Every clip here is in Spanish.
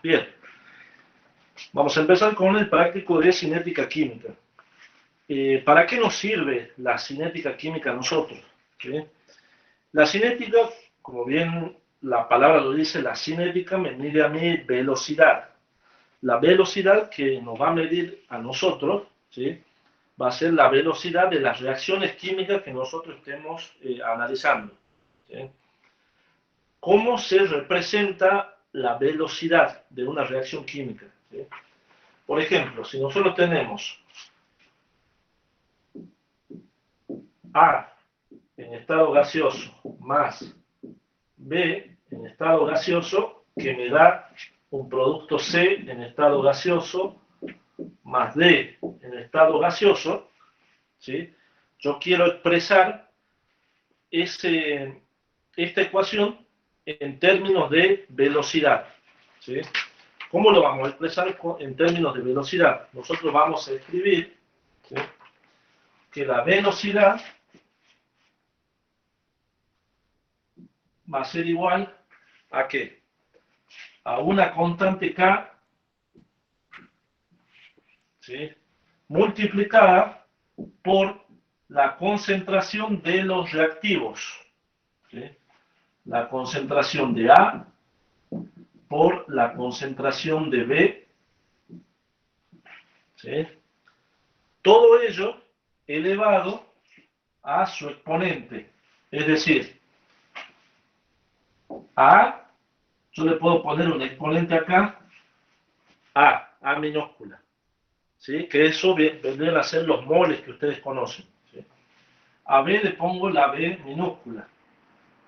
Bien, vamos a empezar con el práctico de cinética química. ¿Para qué nos sirve la cinética química a nosotros? ¿Sí? La cinética, como bien la palabra lo dice, la cinética me mide a mi velocidad. La velocidad que nos va a medir a nosotros, ¿sí? Va a ser la velocidad de las reacciones químicas que nosotros estemos analizando. ¿Sí? ¿Cómo se representa la velocidad de una reacción química? ¿Sí? Por ejemplo, si nosotros tenemos A en estado gaseoso más B en estado gaseoso, que me da un producto C en estado gaseoso más D en estado gaseoso, ¿sí? Yo quiero expresar esta ecuación en términos de velocidad, ¿sí? ¿Cómo lo vamos a expresar en términos de velocidad? Nosotros vamos a escribir, ¿sí?, que la velocidad va a ser igual a ¿qué? A una constante K, ¿sí?, multiplicada por la concentración de los reactivos, ¿sí? La concentración de A por la concentración de B, ¿sí? Todo ello elevado a su exponente. Es decir, a, yo le puedo poner un exponente acá, A minúscula, ¿sí?, que eso vendrían a ser los moles que ustedes conocen, ¿sí? A B le pongo la B minúscula,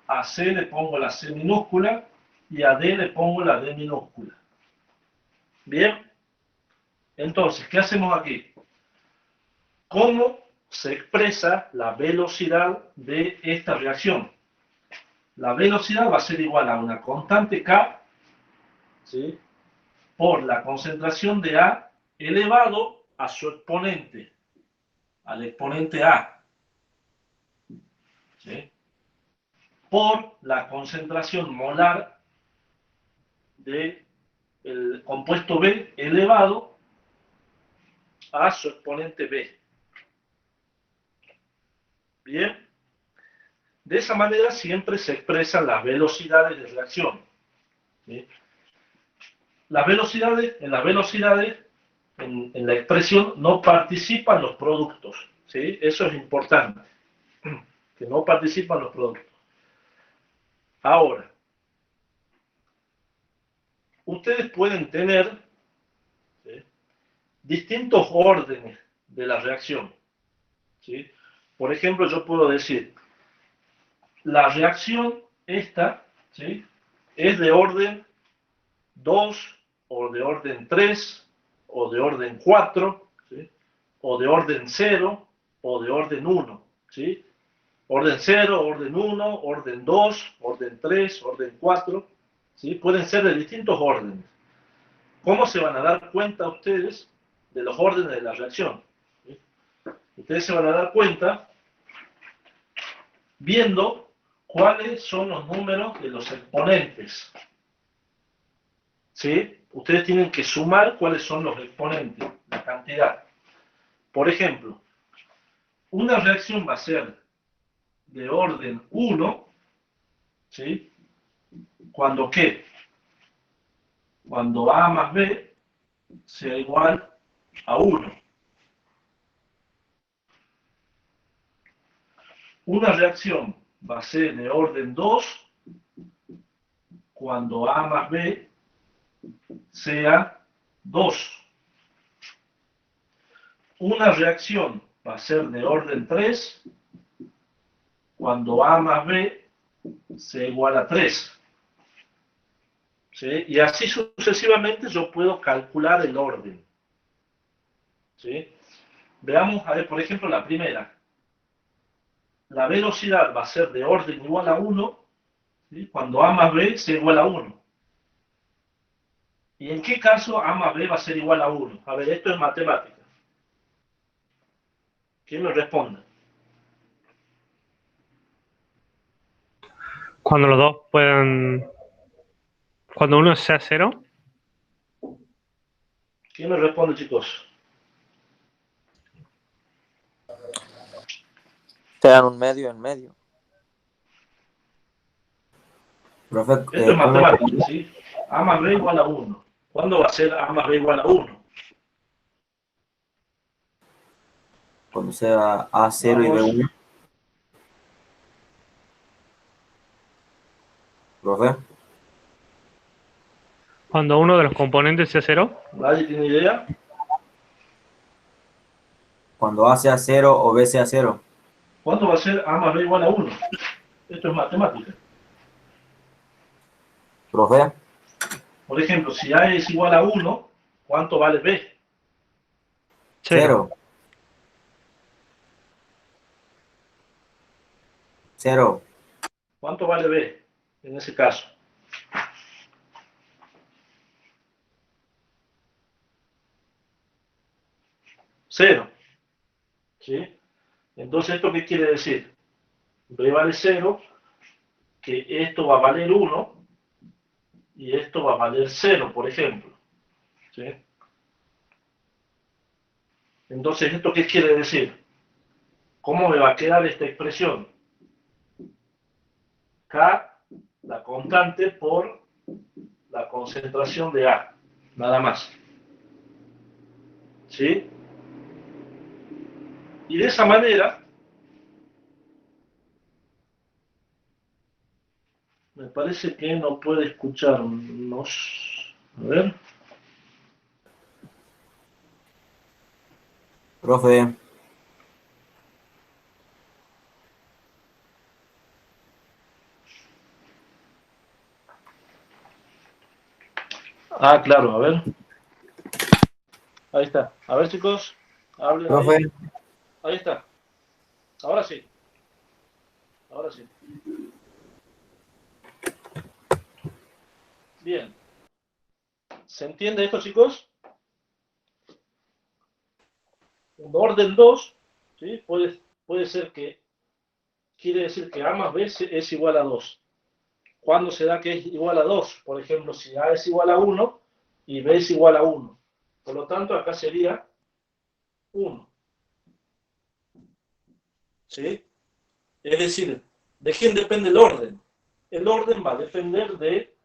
a C le pongo la C minúscula y a D le pongo la D minúscula. Bien, entonces, ¿qué hacemos aquí? ¿Cómo se expresa la velocidad de esta reacción? La velocidad va a ser igual a una constante K, ¿sí?, por la concentración de A elevado a su exponente, al exponente A, ¿sí?, por la concentración molar del compuesto B elevado a su exponente B. Bien, de esa manera siempre se expresan las velocidades de reacción, ¿sí? En las velocidades, en la expresión, no participan los productos, ¿sí? Eso es importante, que no participan los productos. Ahora, ustedes pueden tener, ¿sí?, distintos órdenes de la reacción, ¿sí? Por ejemplo, yo puedo decir, la reacción esta, ¿sí?, es de orden 2, o de orden 3, o de orden 4, ¿sí?, o de orden 0, o de orden 1, ¿sí? Orden 0, orden 1, orden 2, orden 3, orden 4, ¿sí? Pueden ser de distintos órdenes. ¿Cómo se van a dar cuenta ustedes de los órdenes de la reacción? ¿Sí? Ustedes se van a dar cuenta viendo cuáles son los números de los exponentes, ¿sí? Ustedes tienen que sumar cuáles son los exponentes, la cantidad. Por ejemplo, una reacción va a ser de orden 1, ¿sí?, cuando ¿qué? Cuando A más B sea igual a 1. Una reacción va a ser de orden 2 cuando A más B sea 2. Una reacción va a ser de orden 3 cuando A más B sea igual a 3. ¿Sí? Y así sucesivamente yo puedo calcular el orden, ¿sí? Veamos, a ver, por ejemplo, la primera. La velocidad va a ser de orden igual a 1, ¿sí?, cuando A más B sea igual a 1. ¿Y en qué caso A más B va a ser igual a 1? A ver, esto es matemática. ¿Quién me responde? Cuando los dos puedan. Cuando uno sea cero. ¿Quién me responde, chicos? Te dan un medio en medio. Profe, Esto es ¿cómo? matemática, ¿sí? A más B igual a 1. ¿Cuándo va a ser A más B igual a 1? Cuando sea A0 y Vamos. B1. Profe, Cuando uno de los componentes sea 0. ¿Nadie tiene idea? cuando A sea 0 o B sea 0. ¿Cuándo va a ser A más B igual a 1? Esto es matemática. Profe, Por ejemplo, si A es igual a 1, ¿cuánto vale B? 0. 0. ¿Cuánto vale B en ese caso? 0. ¿Sí? Entonces, ¿esto qué quiere decir? B vale 0, que esto va a valer 1 y esto va a valer 0, por ejemplo. ¿Sí? Entonces, ¿esto qué quiere decir? ¿Cómo me va a quedar esta expresión? K, la constante, por la concentración de A. Nada más. ¿Sí? Y de esa manera, me parece que no puede escucharnos. A ver. Profe, Ah, claro, a ver. Ahí está. A ver, chicos. Hablen ahí. profe, Ahí está. Ahora sí. Ahora sí. Bien. ¿Se entiende esto, chicos? Un orden 2, ¿sí? Puede ser que quiere decir que A más B es igual a 2. ¿Cuándo se da que es igual a 2? Por ejemplo, si A es igual a 1 y B es igual a 1. Por lo tanto, acá sería 1. ¿Sí? Es decir, ¿de quién depende el orden? El orden va a depender de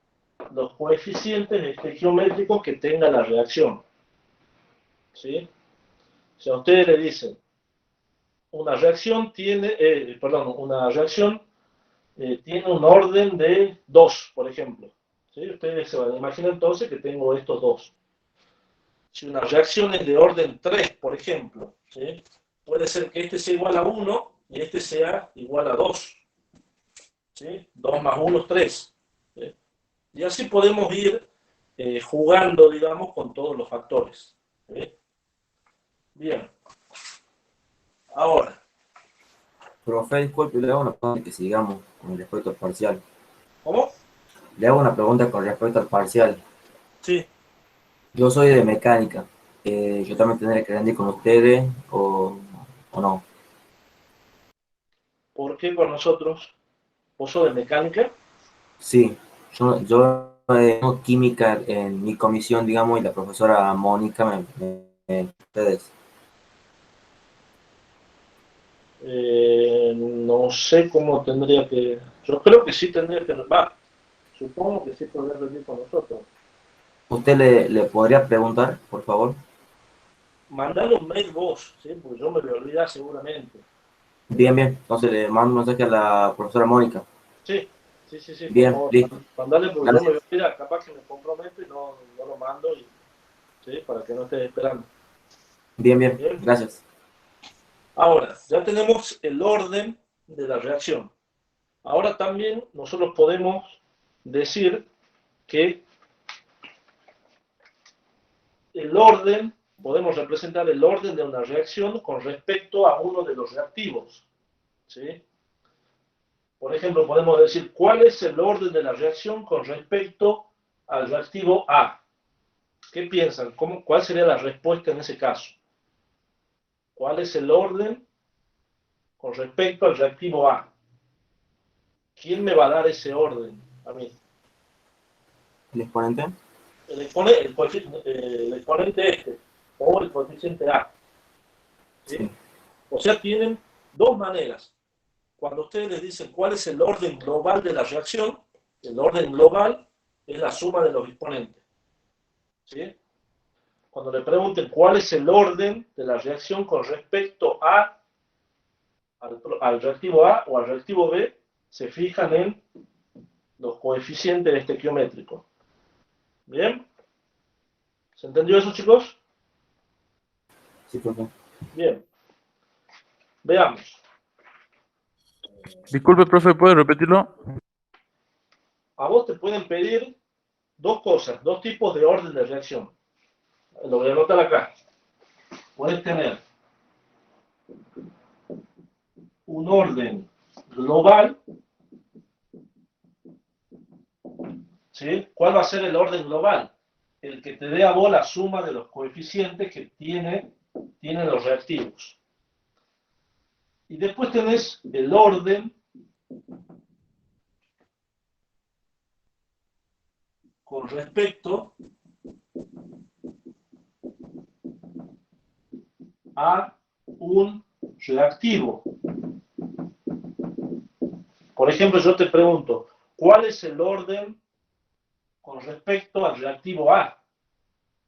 los coeficientes geométricos que tenga la reacción. ¿Sí? Si a ustedes le dicen, una reacción tiene, una reacción tiene un orden de 2, por ejemplo. ¿Sí? Ustedes se van a imaginar entonces que tengo estos dos. Si una reacción es de orden 3, por ejemplo, ¿sí? Puede ser que este sea igual a 1 y este sea igual a 2. ¿Sí? 2 más 1 es 3. ¿Sí? Y así podemos ir jugando, digamos, con todos los factores. ¿Sí? Bien. Ahora, profe, disculpe, le hago una pregunta que sigamos con respecto al parcial. ¿cómo? Le hago una pregunta con respecto al parcial. Sí. Yo soy de mecánica. Yo también tendré que rendir con ustedes o no. ¿Por qué con nosotros? ¿Vos sos de mecánica? Sí, yo tengo química en mi comisión, digamos, y la profesora Mónica ustedes. No sé cómo tendría que. Yo creo que sí tendría que. Va, supongo que sí podría venir con nosotros. ¿Usted le podría preguntar, por favor? Mandale un mail vos, ¿sí? Porque yo me voy a olvidar seguramente. Bien, bien. Entonces le mando un mensaje a la profesora Mónica. Sí, sí, sí, sí, por Bien, favor. listo. Mandale porque yo me Gracias. voy a olvidar. Capaz que me comprometo y no lo mando, ¿sí? Para que no estés esperando. Bien, bien. Bien. Gracias. Ahora, ya tenemos el orden de la reacción. Ahora también nosotros podemos decir que el orden, podemos representar el orden de una reacción con respecto a uno de los reactivos. ¿Sí? Por ejemplo, podemos decir cuál es el orden de la reacción con respecto al reactivo A. ¿Qué piensan? ¿Cuál sería la respuesta en ese caso? ¿Cuál es el orden con respecto al reactivo A? ¿Quién me va a dar ese orden a mí? ¿El exponente? el exponente este, o el coeficiente A. ¿Sí? Sí. O sea, tienen dos maneras. Cuando ustedes les dicen cuál es el orden global de la reacción, el orden global es la suma de los exponentes. ¿Sí? Cuando le pregunten cuál es el orden de la reacción con respecto al reactivo A o al reactivo B, se fijan en los coeficientes estequiométricos. ¿Bien? ¿Se entendió eso, chicos? Sí, profe. Bien. Veamos. Disculpe, profe, ¿puede repetirlo? A vos te pueden pedir dos cosas, dos tipos de orden de reacción. Lo voy a anotar acá. Puedes tener un orden global. ¿Sí? ¿Cuál va a ser el orden global? El que te dé a vos la suma de los coeficientes que tienen los reactivos. Y después tenés el orden con respecto a un reactivo. Por ejemplo, yo te pregunto, ¿cuál es el orden con respecto al reactivo A?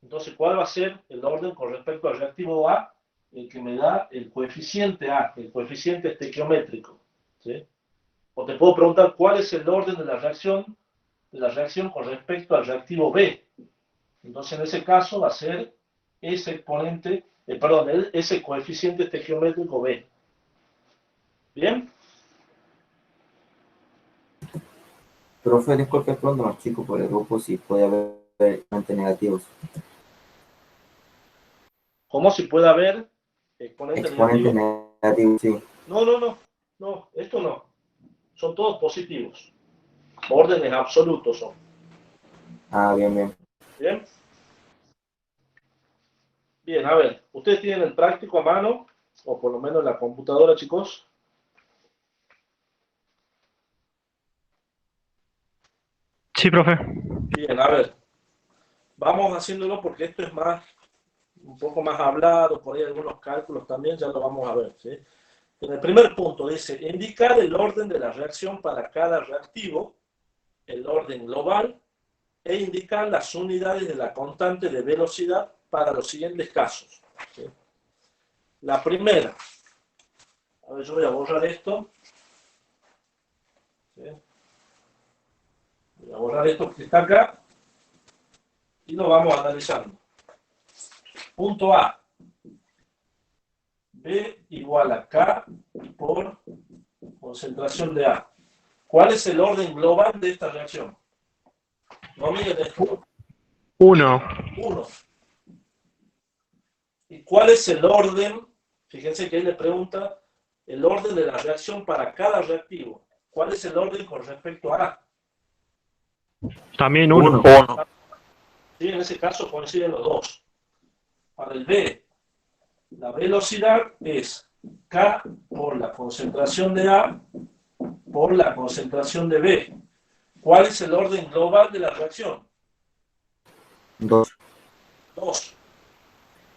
Entonces, ¿cuál va a ser el orden con respecto al reactivo A? El que me da el coeficiente A, el coeficiente estequiométrico. ¿Sí? O te puedo preguntar, ¿cuál es el orden de la reacción con respecto al reactivo B? Entonces, en ese caso va a ser ese exponente, ese coeficiente estequiométrico B. ¿Bien? Profe, disculpe pronto más chico por el grupo si puede haber exponentes negativos. ¿Cómo si puede haber exponentes Exponentes negativos? negativos, sí. No, esto no. Son todos positivos. Órdenes absolutos son. Ah, bien, bien. ¿Bien? Bien, a ver, ¿ustedes tienen el práctico a mano? O por lo menos en la computadora, chicos. Sí, profe. Bien, a ver. Vamos haciéndolo porque esto es un poco más hablado, por ahí algunos cálculos también, ya lo vamos a ver. ¿Sí? En el primer punto dice, indicar el orden de la reacción para cada reactivo, el orden global, e indicar las unidades de la constante de velocidad para los siguientes casos. ¿Sí? La primera, a ver, yo voy a borrar esto. ¿Sí? Voy a borrar esto que está acá y lo vamos analizando. Punto A. B igual a K por concentración de A. ¿Cuál es el orden global de esta reacción? No miren esto. 1. 1. ¿Y cuál es el orden? Fíjense que ahí le pregunta el orden de la reacción para cada reactivo. ¿Cuál es el orden con respecto a A? También 1. 1. ¿Sí? En ese caso coinciden los dos. Para el B, la velocidad es K por la concentración de A por la concentración de B. ¿Cuál es el orden global de la reacción? 2. 2.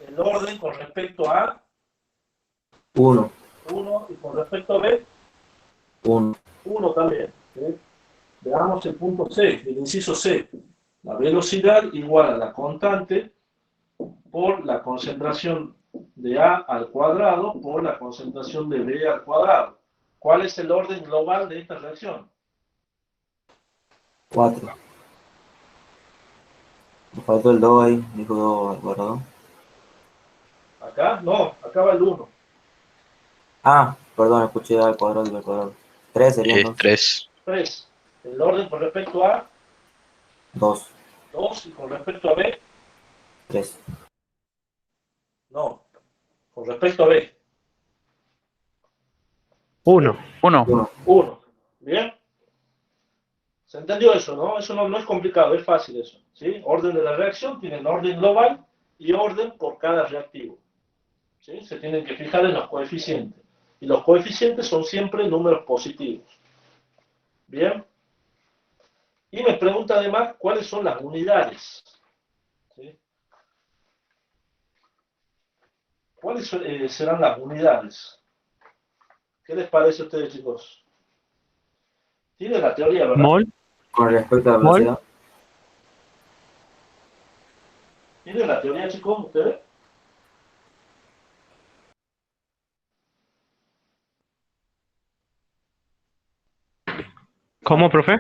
El orden con respecto a 1. 1 y con respecto a B, 1. 1 también. ¿Sí? Veamos el punto C, el inciso C. La velocidad igual a la constante por la concentración de A al cuadrado por la concentración de B al cuadrado. ¿Cuál es el orden global de esta reacción? 4. Me faltó el 2 ahí, dijo 2 al cuadrado. ¿Acá? No, acá va el 1. Ah, perdón, escuché al cuadrado y al cuadrado. 3 sería entonces. 3. 3. El orden con respecto a 2. 2 y con respecto a B, 3. no, con respecto a B, 1. 1. 1. 1. ¿Bien? ¿Se entendió eso, no? Eso no es complicado, es fácil eso. ¿Sí? Orden de la reacción, tienen orden global y orden por cada reactivo. ¿Sí? Se tienen que fijar en los coeficientes. Y los coeficientes son siempre números positivos. ¿Bien? Y me pregunta además cuáles son las unidades. ¿sí? ¿Cuáles serán las unidades? ¿Qué les parece a ustedes, chicos? Tienen la teoría, ¿verdad? Mol. Con respecto a la Mol. velocidad, ¿Tienen la teoría, chicos, ustedes? ¿Cómo, profe?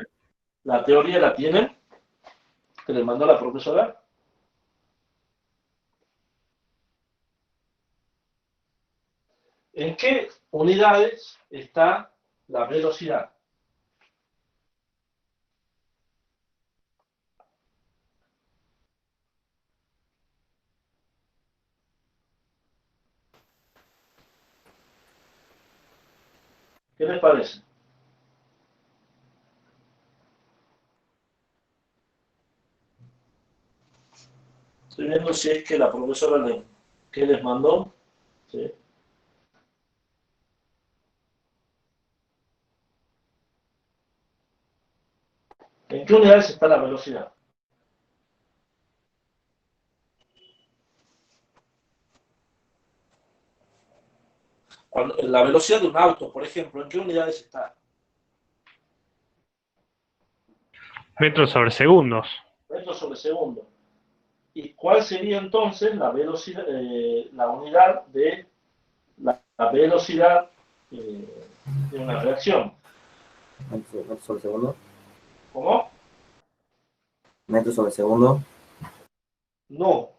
¿La teoría la tienen? ¿Que les mandó la profesora? ¿En qué unidades está la velocidad? ¿Qué les parece? Estoy viendo si es que la profesora ¿qué les mandó? ¿Sí? ¿En qué unidades está la velocidad? La velocidad de un auto, por ejemplo, ¿en qué unidades está? Metros sobre segundos. Metros sobre segundo. ¿Y cuál sería entonces la velocidad, la unidad de la velocidad de una reacción? metros sobre segundo, ¿Cómo? metros sobre segundo, No.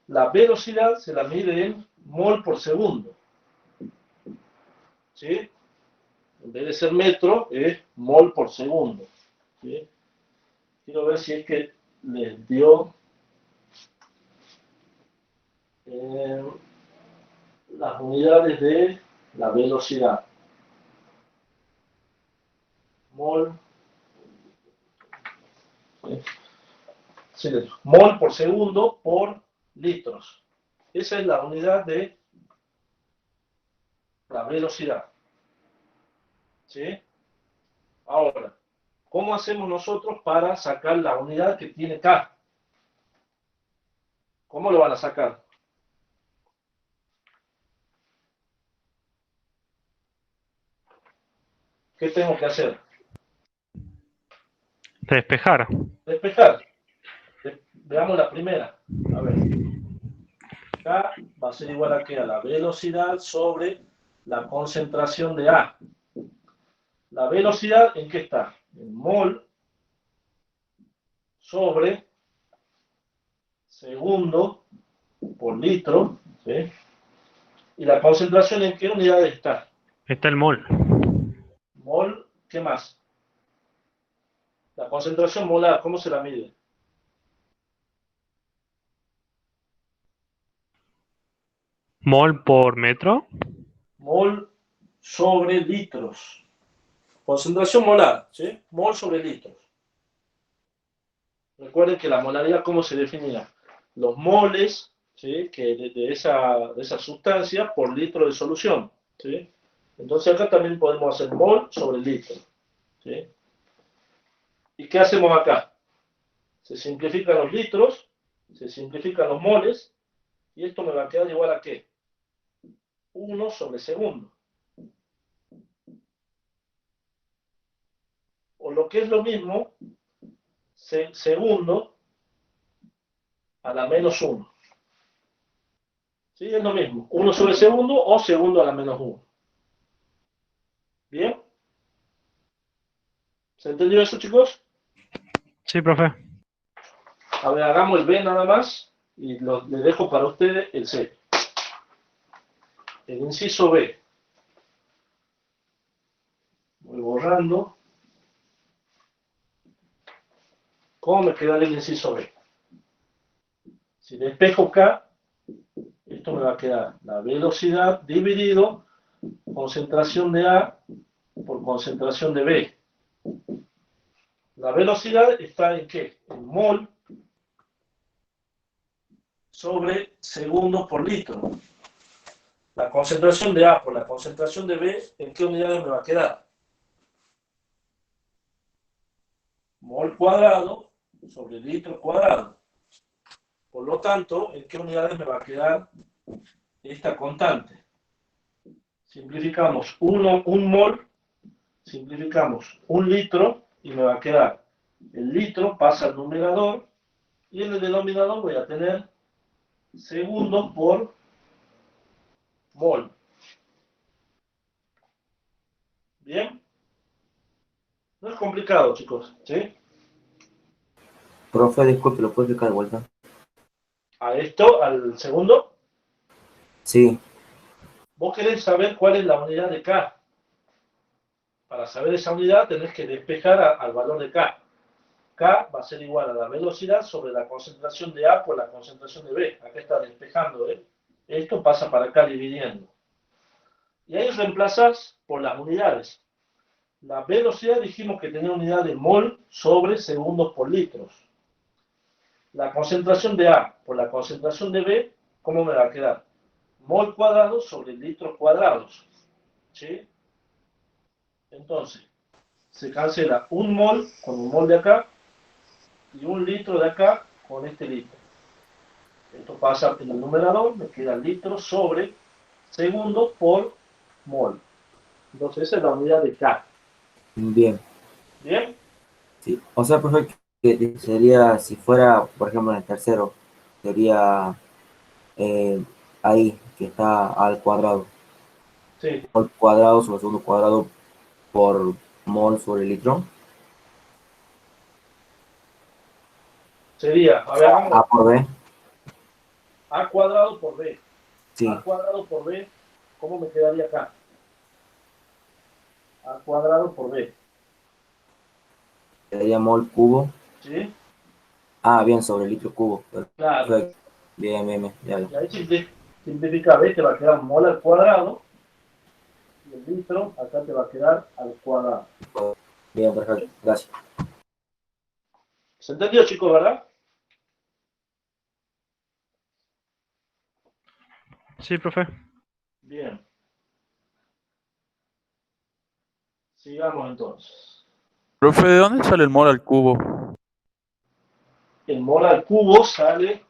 La velocidad se la mide en mol por segundo. ¿Sí? En vez de ser metro, es mol por segundo. ¿Sí? Quiero ver si es que les dio eh, las unidades de la velocidad. Mol, ¿sí? Sí, mol por segundo por litros. Esa es la unidad de la velocidad. ¿Sí? Ahora, ¿cómo hacemos nosotros para sacar la unidad que tiene K? ¿Cómo lo van a sacar? ¿Qué tengo que hacer? Despejar. Despejar. Veamos la primera. A ver. K va a ser igual a ¿qué? A la velocidad sobre la concentración de A. La velocidad, ¿en qué está? En mol sobre segundo por litro, ¿sí? ¿Y la concentración en qué unidad está? Está el mol. Mol, ¿qué más? La concentración molar, ¿cómo se la mide? Mol por metro. Mol sobre litros. Concentración molar, ¿sí? Mol sobre litros. Recuerden que la molaridad, ¿cómo se definía? Los moles, ¿sí? Que de esa sustancia por litro de solución, ¿sí? Entonces acá también podemos hacer mol sobre litro, ¿sí? ¿Y qué hacemos acá? Se simplifican los litros, se simplifican los moles, y esto me va a quedar igual a ¿qué? 1 sobre segundo. O lo que es lo mismo, segundo a la menos 1. ¿Sí? Es lo mismo. 1 sobre segundo o segundo a la menos 1. ¿Bien? ¿Se entendió eso, chicos? Sí, profe. A ver, hagamos el B nada más y le dejo para ustedes el C. El inciso B. Voy borrando. ¿Cómo me queda el inciso B? Si despejo K, esto me va a quedar la velocidad dividido concentración de A por concentración de B. La velocidad está en ¿qué? En mol sobre segundo por litro. La concentración de A por la concentración de B, ¿en qué unidades me va a quedar? Mol cuadrado sobre litro cuadrado. Por lo tanto, ¿en qué unidades me va a quedar esta constante? Simplificamos un mol, simplificamos un litro y me va a quedar el litro pasa al numerador y en el denominador voy a tener segundos por mol. ¿Bien? No es complicado, chicos, ¿sí? Profe, disculpe, ¿lo puedo explicar de vuelta? A esto, al segundo, Sí, vos querés saber cuál es la unidad de K. Para saber esa unidad tenés que despejar al valor de K. K va a ser igual a la velocidad sobre la concentración de A por la concentración de B. Acá está despejando, ¿eh? Esto pasa para acá dividiendo. Y ahí reemplazas por las unidades. La velocidad dijimos que tenía unidad de mol sobre segundos por litros. La concentración de A por la concentración de B, ¿cómo me va a quedar? Mol cuadrado sobre litros cuadrados. ¿Sí? Entonces, se cancela un mol con un mol de acá y un litro de acá con este litro. Esto pasa en el numerador, me queda litros sobre segundos por mol. Entonces esa es la unidad de K. bien. ¿Bien? Sí. O sea, profe, que sería, si fuera, por ejemplo, en el tercero, sería eh, ahí, que está al cuadrado. Sí. Al cuadrado sobre segundo cuadrado por mol sobre litro. Sería, a ver, A hagámoslo. por B, A cuadrado por B. A sí. cuadrado por B, ¿cómo me quedaría acá? A cuadrado por B. Sería mol cubo. ¿Sí? Ah, bien, sobre litro cubo. Claro. Perfecto. Bien, bien, bien. Ya, Y ahí simplifica B, te va a quedar mol al cuadrado. Y el litro, acá te va a quedar al cuadrado. bien, perfecto. Gracias. ¿Se entendió, chicos, verdad? Sí, profe. Bien. Sigamos entonces. Profe, ¿de dónde sale el mol al cubo? El mol al cubo sale,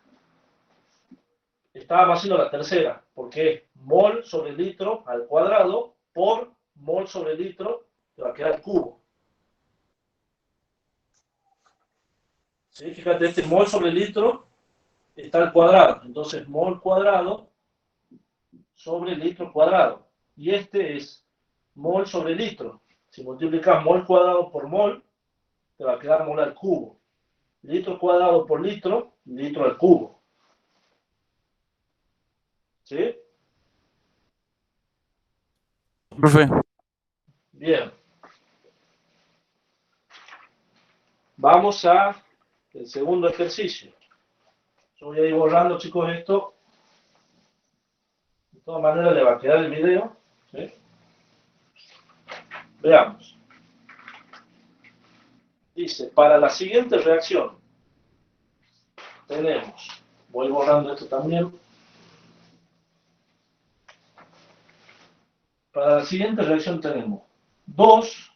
estábamos haciendo la tercera, porque es mol sobre litro al cuadrado por mol sobre litro, te va a quedar cubo. ¿Sí? Fíjate, este mol sobre litro está al cuadrado, entonces mol cuadrado sobre litro cuadrado. Y este es mol sobre litro. Si multiplicas mol cuadrado por mol, te va a quedar mol al cubo. Litro cuadrado por litro, litro al cubo. ¿Sí? Profe, Bien. Vamos a el segundo ejercicio. Yo voy a ir borrando, chicos, esto. De todas maneras, le va a quedar el video. ¿Sí? Veamos. Dice, para la siguiente reacción, tenemos, voy borrando esto también. Para la siguiente reacción tenemos 2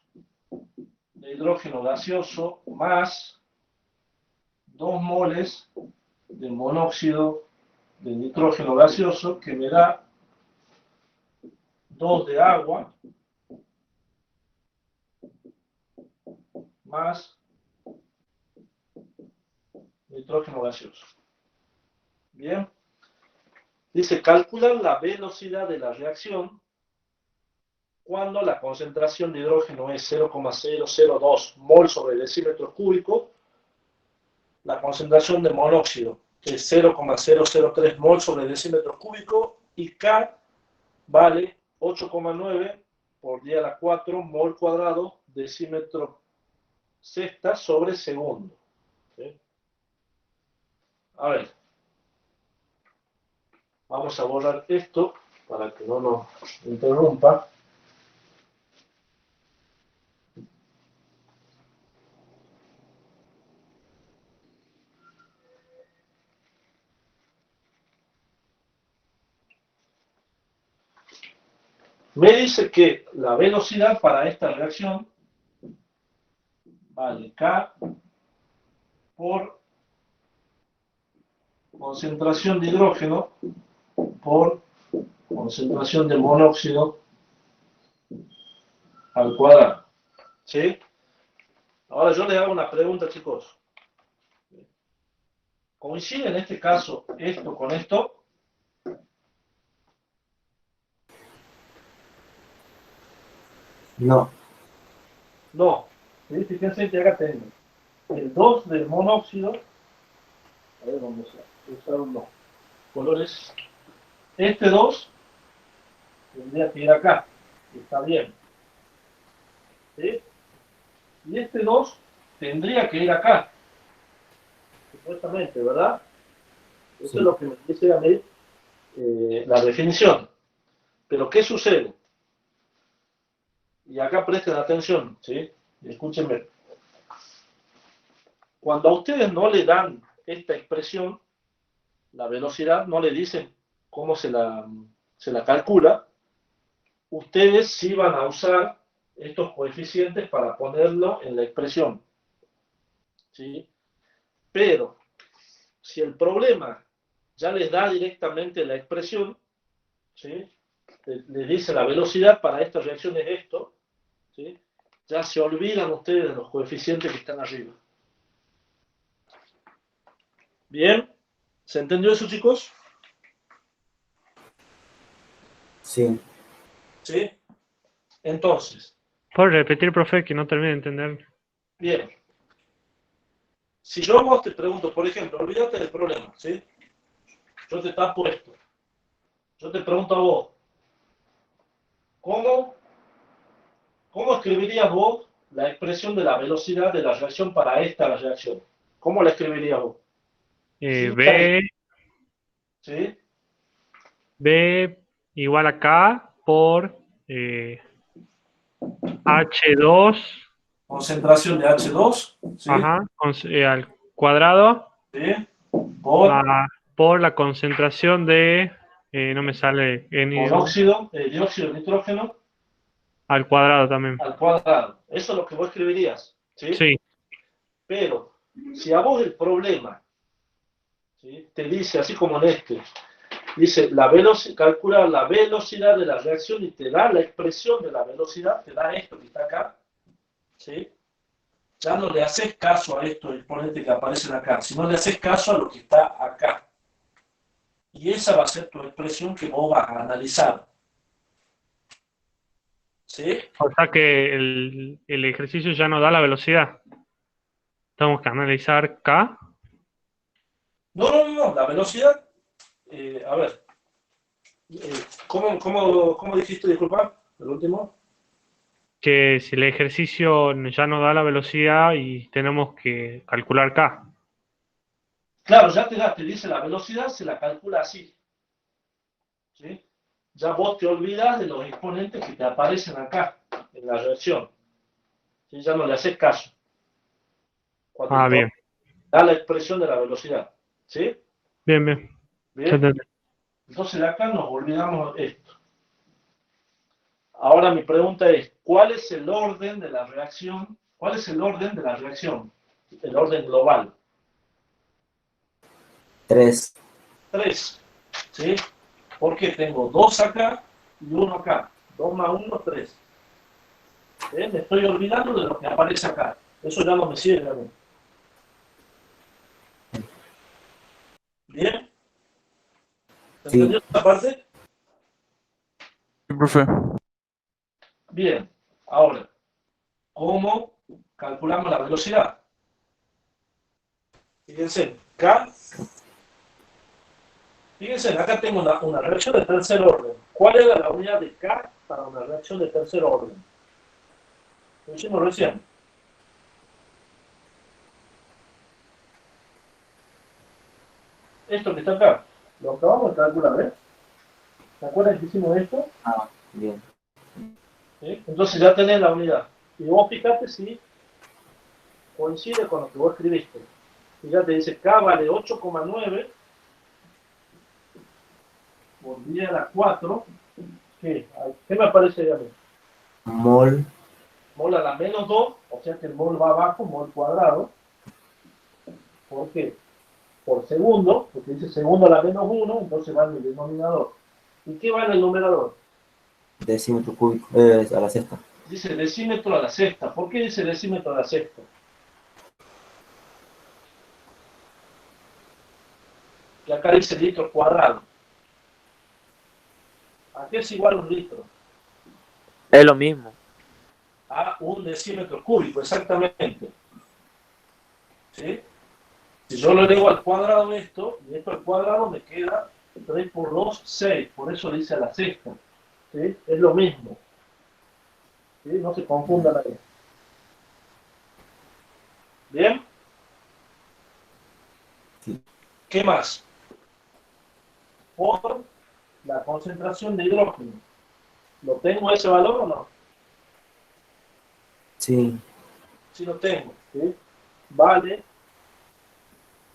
de hidrógeno gaseoso más 2 moles de monóxido de nitrógeno gaseoso que me da 2 de agua más nitrógeno gaseoso. Bien. Dice, calcular la velocidad de la reacción cuando la concentración de hidrógeno es 0,002 mol sobre decímetro cúbico, la concentración de monóxido es 0,003 mol sobre decímetro cúbico y K vale 8,9 por 10 a la 4 mol cuadrado decímetro sexta sobre segundo. ¿Sí? A ver, vamos a borrar esto para que no nos interrumpa. Me dice que la velocidad para esta reacción vale K por concentración de hidrógeno por concentración de monóxido al cuadrado. ¿Sí? Ahora yo les hago una pregunta, chicos. ¿Coincide en este caso esto con esto? No, No. ¿Sí? Fíjense que acá tengo el 2 del monóxido. A ver, vamos a usar unos colores. Este 2 tendría que ir acá. Está bien. ¿Sí? Y este 2 tendría que ir acá. Supuestamente, ¿verdad? Eso sí. es lo que me dice a mí la definición. Pero ¿qué sucede? Y acá presten atención, ¿sí? Escúchenme. Cuando a ustedes no le dan esta expresión, la velocidad, no le dicen cómo se la calcula, ustedes sí van a usar estos coeficientes para ponerlo en la expresión, ¿sí? Pero si el problema ya les da directamente la expresión, ¿sí? Les dice la velocidad para esta reacción es esto, ¿sí? Ya se olvidan ustedes de los coeficientes que están arriba. ¿Bien? ¿Se entendió eso, chicos? Sí. ¿Sí? Entonces, ¿Puedo repetir, profe, que no termine de entender? bien. Si yo a vos te pregunto, por ejemplo, olvídate del problema, ¿sí? Yo te tapo esto. Yo te pregunto a vos, ¿cómo, cómo escribirías vos la expresión de la velocidad de la reacción para esta reacción? ¿Cómo la escribirías vos? Sin saber, B, ¿sí? B igual a K por H2, Concentración de H2, ¿sí? ajá, al cuadrado, ¿Sí? Por por la concentración de, no me sale, monóxido, dióxido de nitrógeno al cuadrado también. al cuadrado. Eso es lo que vos escribirías, ¿sí? Sí, Pero si a vos el problema, ¿sí? Te dice, así como en este, dice calcula la velocidad de la reacción y te da la expresión de la velocidad, te da esto que está acá, ¿sí? Ya no le haces caso a estos exponentes que aparecen acá, sino le haces caso a lo que está acá. Y esa va a ser tu expresión que vos vas a analizar, ¿sí? o sea que el ejercicio ya no da la velocidad. Tenemos que analizar K, No, no, no, no, la velocidad, a ver, ¿cómo dijiste, disculpa, el último? que si el ejercicio ya no da la velocidad y tenemos que calcular K. Claro, ya te dice la velocidad, se la calcula así, ¿sí? Ya vos te olvidas de los exponentes que te aparecen acá, en la reacción, ¿sí? Ya no le haces caso. Cuando el Ah, bien, problema da la expresión de la velocidad, ¿sí? bien, bien. Ya Bien, entendí. entonces de acá nos olvidamos esto. Ahora mi pregunta es, ¿cuál es el orden de la reacción? ¿Cuál es el orden de la reacción? El orden global. 3. 3, ¿sí? Porque tengo 2 acá y 1 acá. 2 más 1, 3. Me estoy olvidando de lo que aparece acá. Eso ya no me sirve a mí. ¿Bien? ¿Se Sí. entendió esta parte? Sí, profe. Bien. Ahora, ¿cómo calculamos la velocidad? Fíjense, K. Fíjense, acá tengo una reacción de tercer orden. ¿Cuál era la unidad de K para una reacción de tercer orden? Lo hicimos recién. Esto que está acá, lo acabamos de calcular, ¿eh? ¿Se acuerdan que hicimos esto? Ah, bien. ¿Sí? Entonces ya tenés la unidad. Y vos fíjate si coincide con lo que vos escribiste. Fíjate, dice K vale 8,9 por 10 a la 4. ¿Qué? ¿Qué me aparece ahí a mí? Mol. Mol a la -2, o sea que el mol va abajo, mol cuadrado. ¿Por qué? por segundo, porque dice segundo a la menos 1, entonces va en el denominador. ¿Y qué va en el numerador? Decímetro cúbico, a la sexta. Dice decímetro a la sexta. ¿Por qué dice decímetro a la sexta? Que acá dice litro cuadrado. ¿A qué es igual un litro? Es lo mismo. A un decímetro cúbico, exactamente. ¿Sí? Si yo lo elevo al cuadrado esto, y esto al cuadrado me queda 3 por 2, 6. Por eso dice a la sexta. ¿Sí? Es lo mismo. ¿Sí? No se confundan ahí. ¿Bien? Sí. ¿Qué más? Por la concentración de hidrógeno. ¿Lo tengo ese valor o no? Sí, Sí lo tengo. ¿Sí? Vale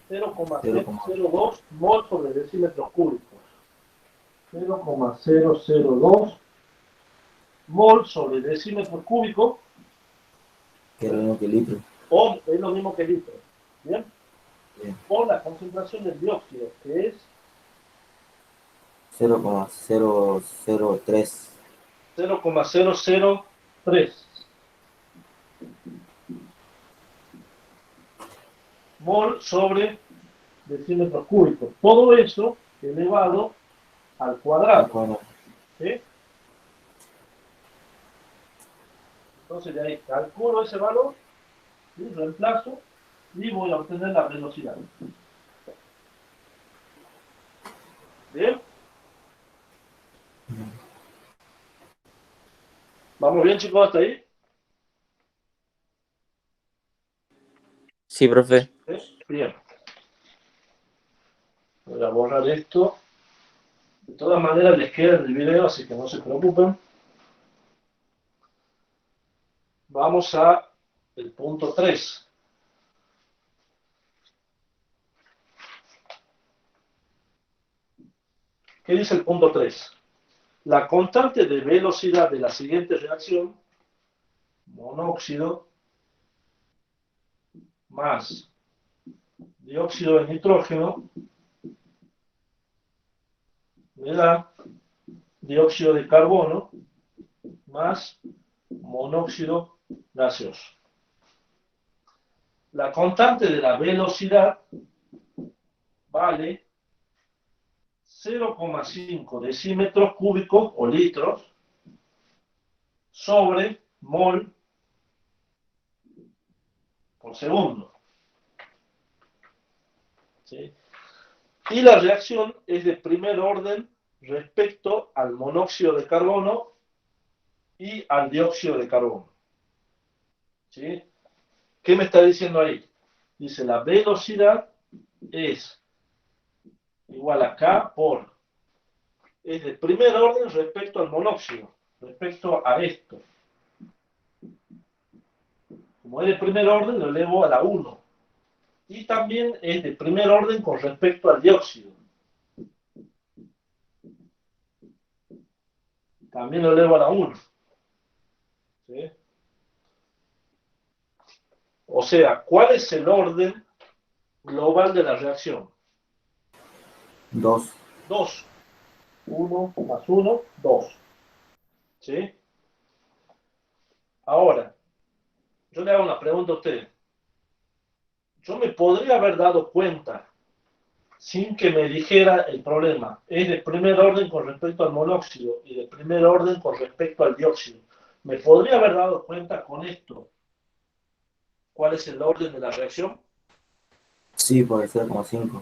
0,0. 0,002 mol sobre decímetros cúbicos. 0,002 mol sobre decímetros cúbicos, Que es lo mismo que litro. o es lo mismo que litro. ¿Bien? Bien. Por la concentración del dióxido, que es 0,003. 0,003 mol sobre decímetros cúbicos. Todo eso elevado al Al cuadrado. cuadrado. ¿Sí? Entonces de ahí calculo ese valor, ¿sí? Reemplazo y voy a obtener la velocidad. ¿Bien? ¿Vamos bien, chicos, hasta ahí? Sí, profe. ¿Sí? Bien. Voy a borrar esto. De todas maneras les queda en el video, así que no se preocupen. Vamos a el punto 3. ¿Qué dice el punto 3? La constante de velocidad de la siguiente reacción, monóxido más dióxido de nitrógeno, me da dióxido de carbono más monóxido gaseoso. La constante de la velocidad vale 0,5 decímetros cúbicos o litros sobre mol por segundo. ¿Sí? Y la reacción es de primer orden respecto al monóxido de carbono y al dióxido de carbono. ¿Sí? ¿Qué me está diciendo ahí? Dice la velocidad es igual a K por, es de primer orden respecto al monóxido, respecto a esto. Como es de primer orden, lo elevo a la 1. Y también es de primer orden con respecto al dióxido. También lo elevo a la 1. ¿Sí? O sea, ¿cuál es el orden global de la reacción? 2. 2. 1 más 1, 2. ¿Sí? Ahora, yo le hago una pregunta a usted. Yo me podría haber dado cuenta sin que me dijera el problema. Es de primer orden con respecto al monóxido y de primer orden con respecto al dióxido. Me podría haber dado cuenta con esto cuál es el orden de la reacción. Sí, por el 0,5.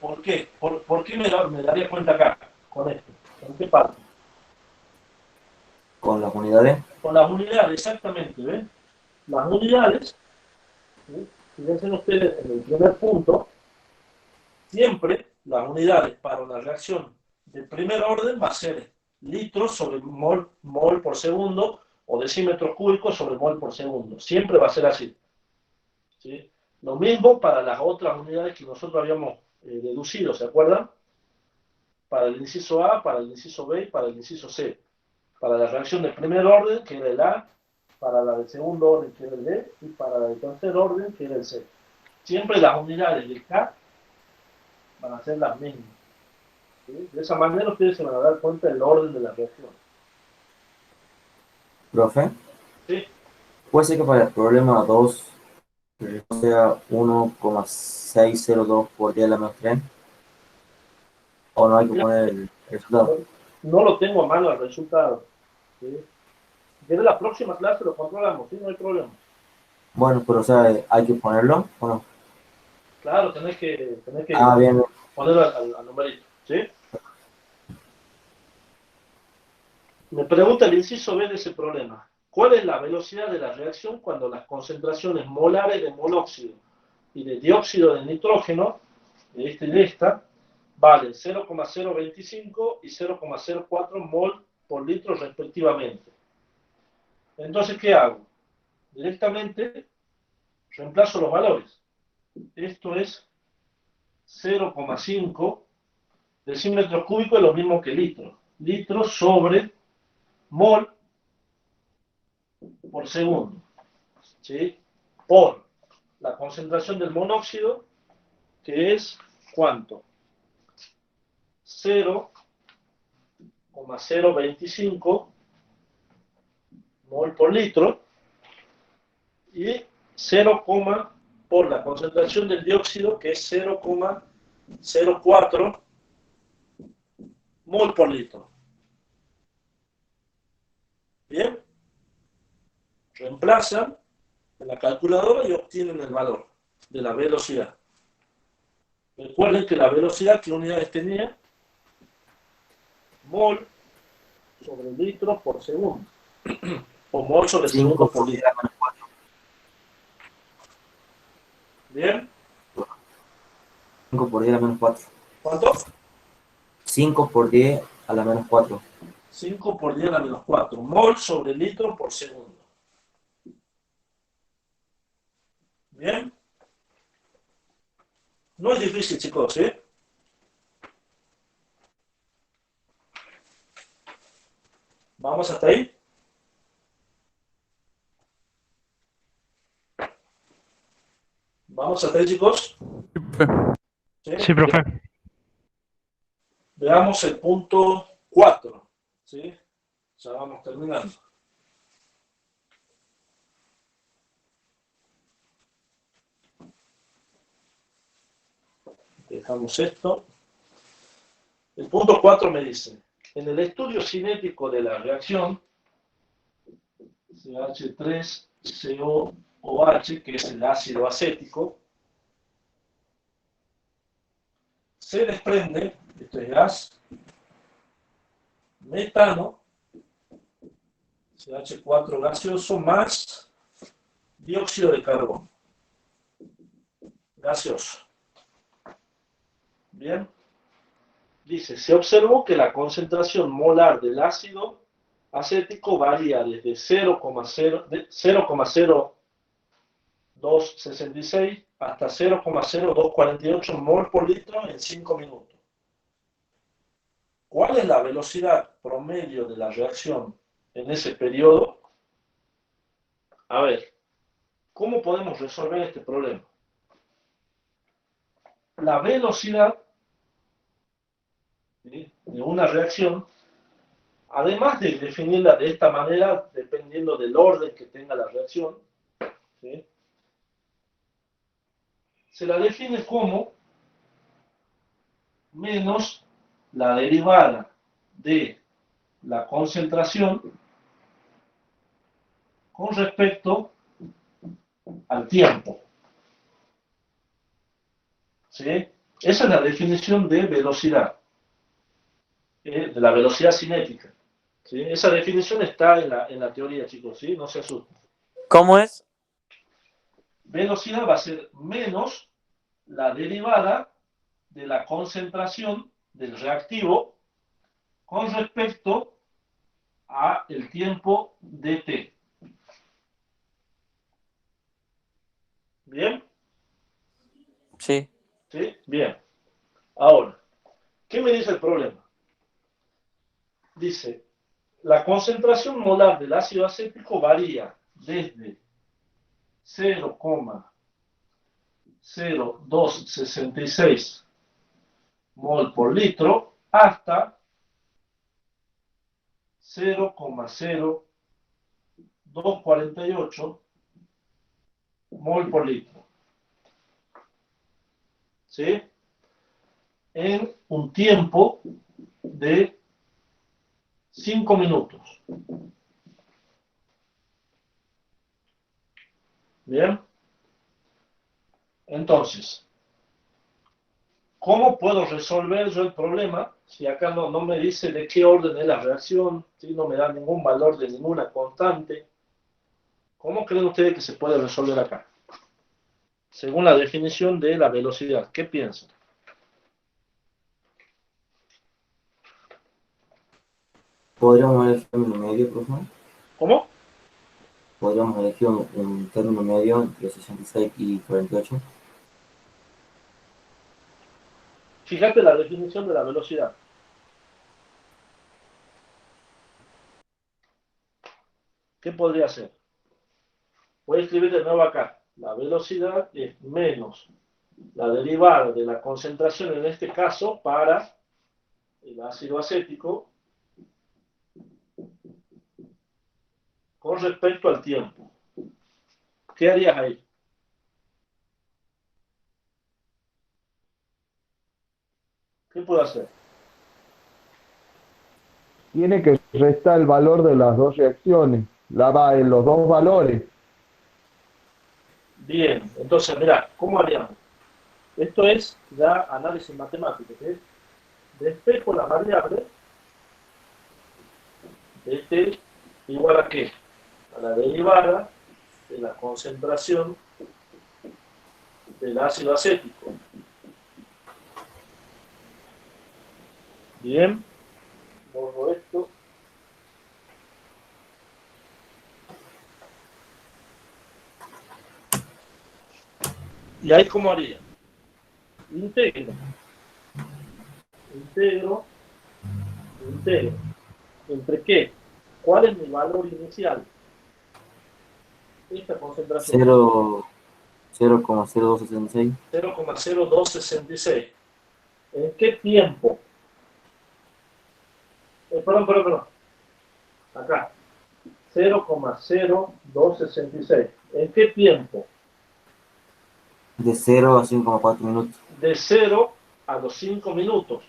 ¿Por qué? ¿Por qué me daría cuenta acá con esto? ¿En qué parte? Con las unidades. Con las unidades, exactamente. ¿Ven? Las unidades, ¿sí? Fíjense ustedes en el primer punto, siempre las unidades para una reacción de primer orden va a ser litros sobre mol por segundo o decímetros cúbicos sobre mol por segundo. Siempre va a ser así. ¿Sí? Lo mismo para las otras unidades que nosotros habíamos deducido, ¿se acuerdan? Para el inciso A, para el inciso B y para el inciso C. Para la reacción de primer orden, que era el A, para la de segundo orden, que era el B, y para la de tercer orden, que era el C. siempre las unidades de K van a ser las mismas. ¿Sí? De esa manera ustedes se van a dar cuenta del orden de la reacción. Profe, ¿Sí? puede ser que para el problema 2 sea 1,602 por 10 a la menos 3, o no hay que Mira, poner el resultado. no lo tengo a mano el resultado. ¿Sí? Desde la próxima clase lo controlamos, ¿sí? No hay problema. Bueno, pero o sea, hay que ponerlo, ¿o no? Claro, tenés que Ah, bien, ponerlo al numerito. ¿Sí? Me pregunta el inciso B de ese problema. ¿Cuál es la velocidad de la reacción cuando las concentraciones molares de monóxido y de dióxido de nitrógeno, de esta y de esta, valen 0,025 y 0,04 mol por litro respectivamente? Entonces, ¿qué hago? Directamente reemplazo los valores. Esto es 0,5 decímetros cúbicos, es lo mismo que litro. Litro sobre mol por segundo. ¿Sí? Por la concentración del monóxido, que es ¿cuánto? 0,025 mol por litro y 0, por la concentración del dióxido, que es 0,04 mol por litro. Bien, reemplazan en la calculadora y obtienen el valor de la velocidad. Recuerden que la velocidad, ¿qué unidades tenía? Mol sobre litro por segundo. O mol sobre 5 segundo por por 10 litro. a la menos 4. Bien, 5 por 10 a la menos 4. ¿cuánto? 5 por 10 a la menos 4. 5 por 10 a la menos 4. Mol sobre litro por segundo. Bien. No es difícil, chicos, ¿sí? ¿Vamos hasta ahí? ¿Vamos hasta ahí, chicos? Sí, profe. ¿Sí? Sí, profe. Veamos el punto 4. ¿Sí? Ya vamos terminando. Dejamos esto. El punto 4 me dice, en el estudio cinético de la reacción, CH3COOH, que es el ácido acético, se desprende, esto es gas, metano, CH4 gaseoso, más dióxido de carbono, gaseoso. Bien. Dice, se observó que la concentración molar del ácido acético varía desde 0,0266 hasta 0,0248 mol por litro en 5 minutos. ¿Cuál es la velocidad promedio de la reacción en ese periodo? A ver, ¿cómo podemos resolver este problema? La velocidad, ¿sí?, de una reacción, además de definirla de esta manera, dependiendo del orden que tenga la reacción, ¿sí?, se la define como menos la derivada de la concentración con respecto al tiempo. ¿Sí? Esa es la definición de velocidad, de la velocidad cinética. ¿Sí? Esa definición está en la teoría, chicos, ¿sí? No se asusten. ¿Cómo es? Velocidad va a ser menos la derivada de la concentración del reactivo con respecto a el tiempo dt. ¿Bien? Sí. ¿Sí? Bien. Ahora, ¿qué me dice el problema? Dice, la concentración molar del ácido acético varía desde 0,266 mol por litro hasta 0,0248 mol por litro. ¿Sí? En un tiempo de 5 minutos. Bien. Entonces, ¿cómo puedo resolver yo el problema? Si acá no me dice de qué orden es la reacción, si no me da ningún valor de ninguna constante, ¿cómo creen ustedes que se puede resolver acá? Según la definición de la velocidad, ¿qué piensan? ¿Podríamos elegir un término medio, profesor? ¿Cómo? ¿Podríamos elegir un término medio entre 66 y 48? Fíjate la definición de la velocidad. ¿Qué podría ser? Voy a escribir de nuevo acá. La velocidad es menos la derivada de la concentración, en este caso, para el ácido acético con respecto al tiempo. ¿Qué harías ahí? ¿Qué puedo hacer? Tiene que restar el valor de las dos reacciones, los dos valores. Bien, entonces, mirá, ¿cómo haríamos? Esto es ya análisis matemático, ¿sí? Despejo la variable de T igual a qué? A la derivada de la concentración del ácido acético. Bien, borro esto. ¿Y ahí cómo haría? Integro. ¿Entre qué? ¿Cuál es mi valor inicial? Esta concentración. 0,0266. 0,0266. ¿En qué tiempo? Perdón. Acá. 0,0266. ¿En qué tiempo? De 0 a 5,4 minutos. De 0 a los 5 minutos.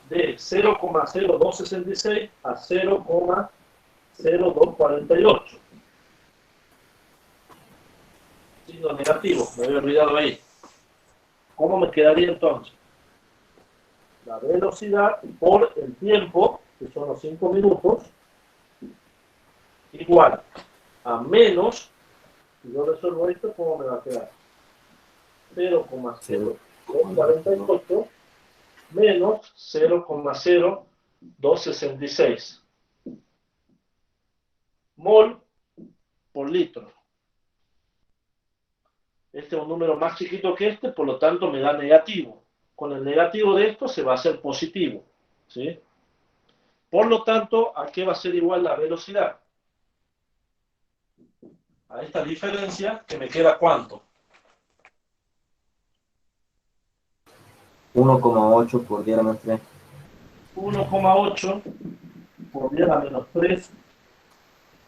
De 0,0266 a 0,0248. Signo negativo, me había olvidado ahí. ¿Cómo me quedaría entonces? La velocidad por el tiempo, que son los 5 minutos, igual a menos, si yo resuelvo esto, ¿cómo me va a quedar? 0,0248 menos 0,0266 mol por litro. Este es un número más chiquito que este, por lo tanto me da negativo. Con el negativo de esto se va a hacer positivo, ¿sí? Por lo tanto, ¿a qué va a ser igual la velocidad? A esta diferencia, que me queda ¿cuánto? 1,8 por 10 a la menos 3. 1,8 por 10 a la menos 3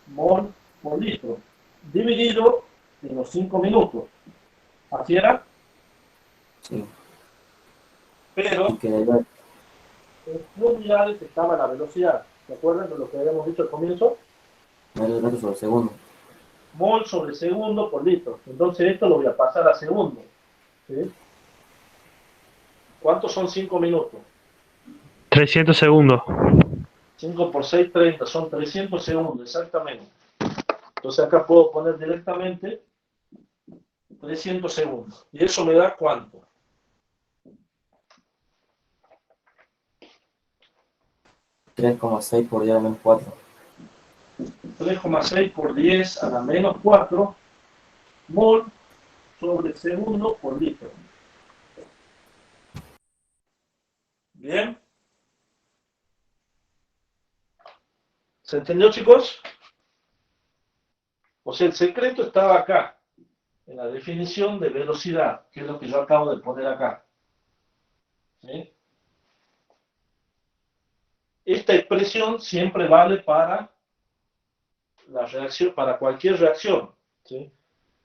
mol por litro, dividido en los 5 minutos. ¿Así era? Sí. Pero Y quedaría en unidades estaba la velocidad. ¿Se acuerdan de lo que habíamos dicho al comienzo? metros sobre segundo. Mol sobre segundo por litro. Entonces esto lo voy a pasar a segundo. ¿Sí? ¿Cuántos son 5 minutos? 300 segundos. 5 por 6, 30. Son 300 segundos, exactamente. Entonces acá puedo poner directamente 300 segundos. ¿Y eso me da cuánto? 3,6 por 10 a la menos 4. 3,6 por 10 a la menos 4 mol sobre segundo por litro. ¿Bien? ¿Se entendió, chicos? O sea, el secreto estaba acá, en la definición de velocidad, que es lo que yo acabo de poner acá. ¿Sí? Esta expresión siempre vale para la reacción, para cualquier reacción. ¿Sí?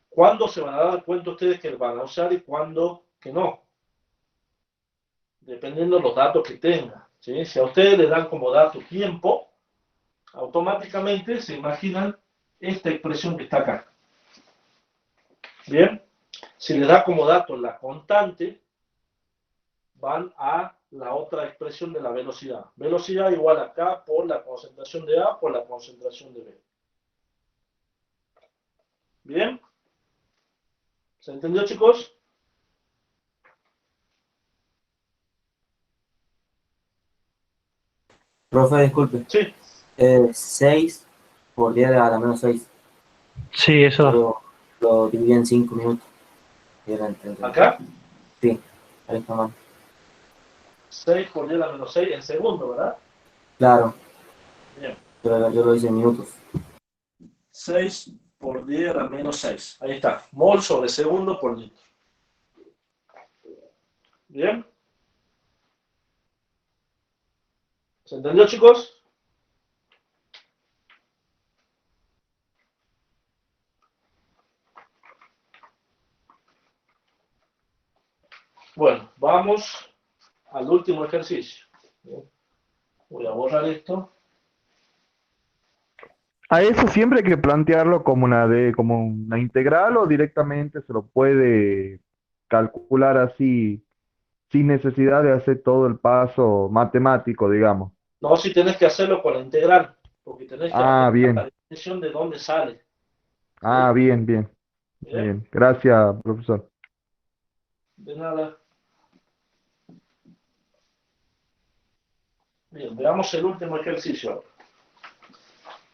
¿Cuándo se van a dar cuenta ustedes que van a usar y cuándo que no? Dependiendo de los datos que tengan. ¿Sí? Si a ustedes les dan como dato tiempo, automáticamente se imaginan esta expresión que está acá. Bien, si les da como dato la constante, van a la otra expresión de la velocidad. Velocidad igual a K por la concentración de A por la concentración de B. Bien, ¿se entendió, chicos? Profe, disculpe. Sí, 6 por 10 a la menos 6. Sí, eso da. Yo lo dividí en 5 minutos. Y era acá, Sí, ahí está mal. 6 por 10 a la menos 6 en segundo, ¿verdad? Claro, Bien, pero yo lo hice en minutos. 6 por 10 a la menos 6. Ahí está, mol sobre segundo por litro. Bien, ¿se entendió, chicos? Bueno, vamos al último ejercicio. Bien, voy a borrar esto. ¿A eso siempre hay que plantearlo como una integral o directamente se lo puede calcular así sin necesidad de hacer todo el paso matemático, digamos? No, si tenés que hacerlo con la integral, porque tenés que Ah, aplicar la bien. definición de dónde sale. ¿Sí? Ah, bien, bien, Bien, bien. Gracias, profesor. de nada. Bien, veamos el último ejercicio.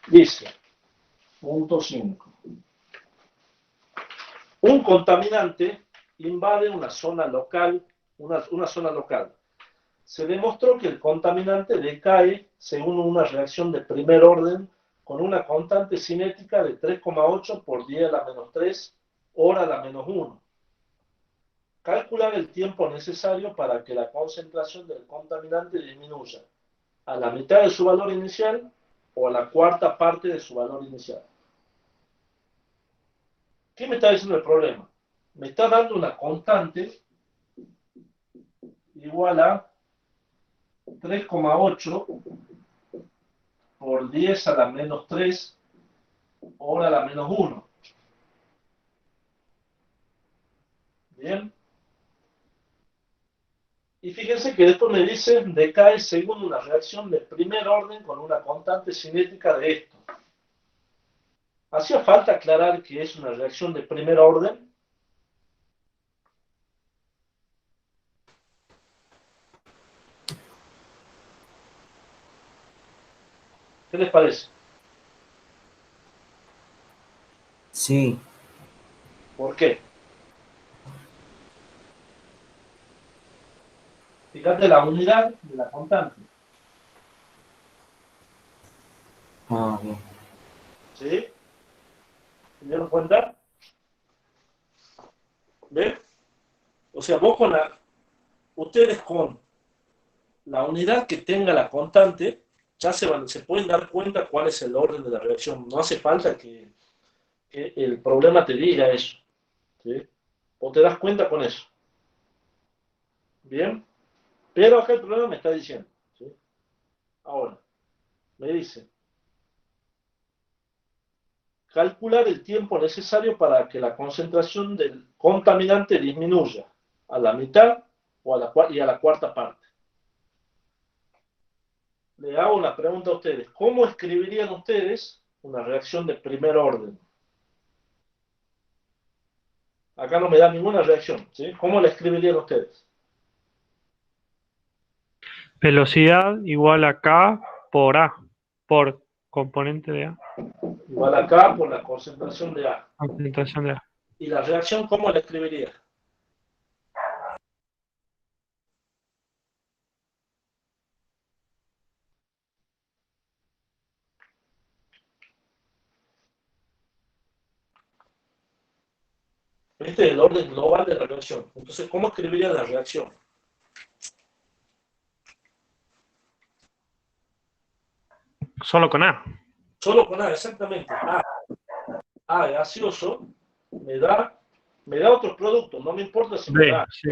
Dice, punto 5. Un contaminante invade una zona local, una zona local. Se demostró que el contaminante decae según una reacción de primer orden con una constante cinética de 3,8 por 10 a la menos 3 hora a la menos 1. Calcular el tiempo necesario para que la concentración del contaminante disminuya a la mitad de su valor inicial o a la cuarta parte de su valor inicial. ¿Qué me está diciendo el problema? Me está dando una constante igual a 3,8 por 10 a la menos 3 hora a la menos 1. Bien. Y fíjense que después me dice decae según una reacción de primer orden con una constante cinética de esto. ¿Hacía falta aclarar que es una reacción de primer orden? ¿Qué les parece? Sí, ¿Por qué? Fíjate la unidad de la constante. bien. ¿Sí? ¿Se dieron cuenta? ¿Ven? O sea, vos con ustedes con la unidad que tenga la constante, ya se pueden dar cuenta cuál es el orden de la reacción. No hace falta que el problema te diga eso. ¿Sí? O te das cuenta con eso. Bien. Pero acá el problema me está diciendo. ¿Sí? Ahora, me dice, calcular el tiempo necesario para que la concentración del contaminante disminuya a la mitad y a la cuarta parte. Le hago una pregunta a ustedes. ¿Cómo escribirían ustedes una reacción de primer orden? Acá no me da ninguna reacción. ¿Sí? ¿Cómo la escribirían ustedes? Velocidad igual a K por A, por componente de A, Igual acá por la concentración de A. concentración de A. ¿Y la reacción cómo la escribiría? Este es el orden global de la reacción. Entonces, ¿cómo escribiría la reacción? Solo con A. Solo con A, exactamente. A gaseoso me da otros productos. No me importa si me B, da, sí.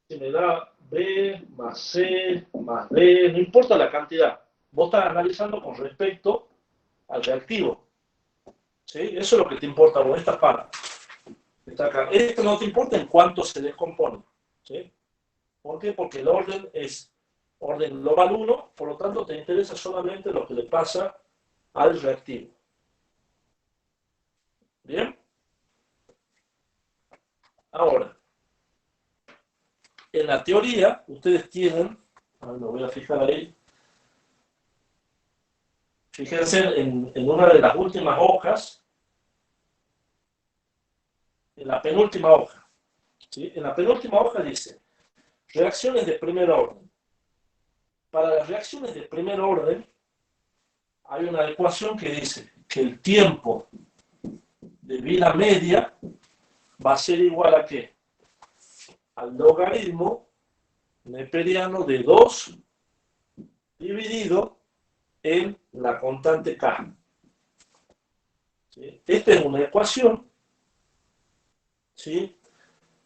si me da B más C más D, no importa la cantidad. Vos estás analizando con respecto al reactivo. ¿Sí? Eso es lo que te importa a vos, esta parte. Está acá. Esto no te importa en cuánto se descompone. ¿Sí? ¿Por qué? Porque el orden es orden global 1, por lo tanto te interesa solamente lo que le pasa al reactivo. ¿Bien? Ahora, en la teoría, ustedes tienen, me voy a fijar ahí, fíjense en una de las últimas hojas, en la penúltima hoja. ¿Sí? En la penúltima hoja dice, reacciones de primer orden. Para las reacciones de primer orden, hay una ecuación que dice que el tiempo de vida media va a ser igual a ¿qué? Al logaritmo neperiano de 2 dividido en la constante K. ¿Sí? Esta es una ecuación, ¿sí?,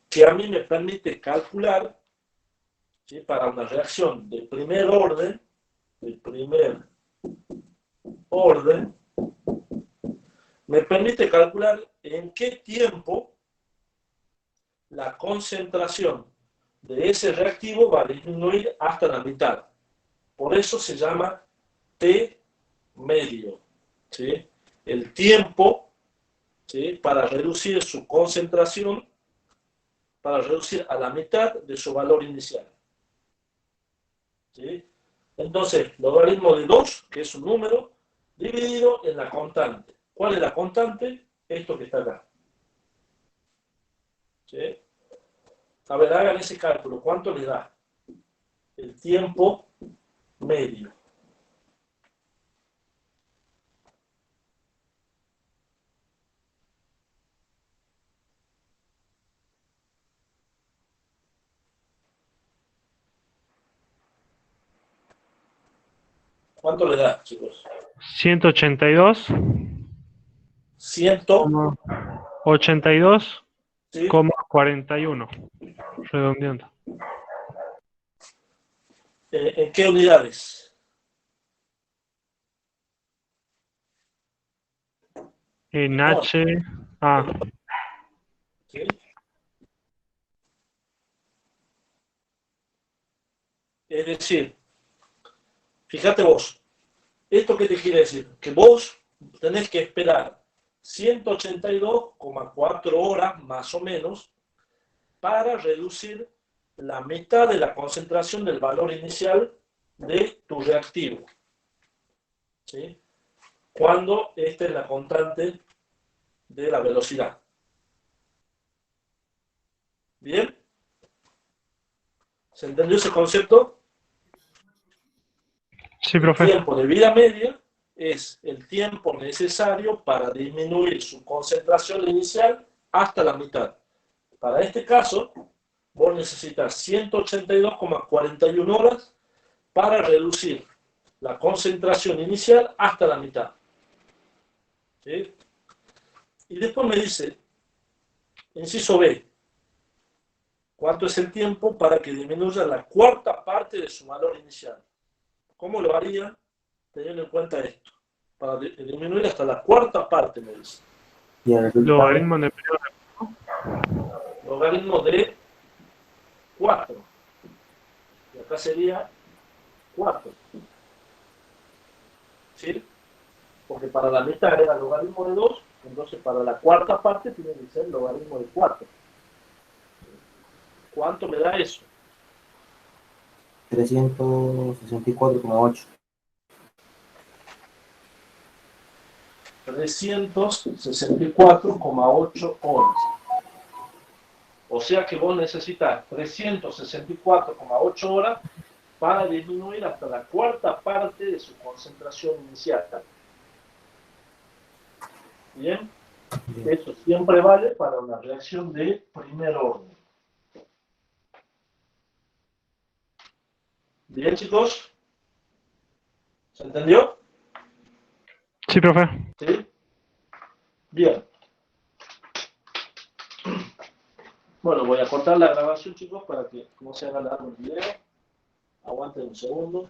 que a mí me permite calcular, ¿sí?, para una reacción de primer orden, me permite calcular en qué tiempo la concentración de ese reactivo va a disminuir hasta la mitad. Por eso se llama T medio. ¿Sí? El tiempo, ¿sí?, para reducir su concentración, para reducir a la mitad de su valor inicial. ¿Sí? Entonces, logaritmo de 2, que es un número, dividido en la constante. ¿Cuál es la constante? Esto que está acá. ¿Sí? A ver, hagan ese cálculo. ¿Cuánto le da? El tiempo medio. ¿Cuánto le da, chicos? 182, 100, 82,41. ¿sí? Redondeando. ¿En qué unidades? En No, H, A. ¿sí? Es decir, fíjate vos, ¿esto qué te quiere decir? Que vos tenés que esperar 182,4 horas más o menos para reducir la mitad de la concentración del valor inicial de tu reactivo. ¿Sí? Cuando esta es la constante de la velocidad. ¿Bien? ¿Se entendió ese concepto? Sí, El profe. tiempo de vida media es el tiempo necesario para disminuir su concentración inicial hasta la mitad. Para este caso, vos necesitas 182,41 horas para reducir la concentración inicial hasta la mitad. ¿Sí? Y después me dice, inciso B, ¿cuánto es el tiempo para que disminuya la cuarta parte de su valor inicial? ¿Cómo lo haría teniendo en cuenta esto? Para disminuir hasta la cuarta parte, me dice. Y el resultado, Logaritmo de periodo. Logaritmo de 4. Y acá sería 4. ¿Sí? Porque para la mitad era logaritmo de 2, entonces para la cuarta parte tiene que ser logaritmo de 4. ¿Cuánto me da eso? 364,8. 364,8 horas. O sea que vos necesitas 364,8 horas para disminuir hasta la cuarta parte de su concentración inicial. ¿Bien? Eso siempre vale para una reacción de primer orden. Bien, chicos. ¿Se entendió? Sí, profe. ¿Sí? Bien. Bueno, voy a cortar la grabación, chicos, para que no se haga largo el video. Aguanten un segundo.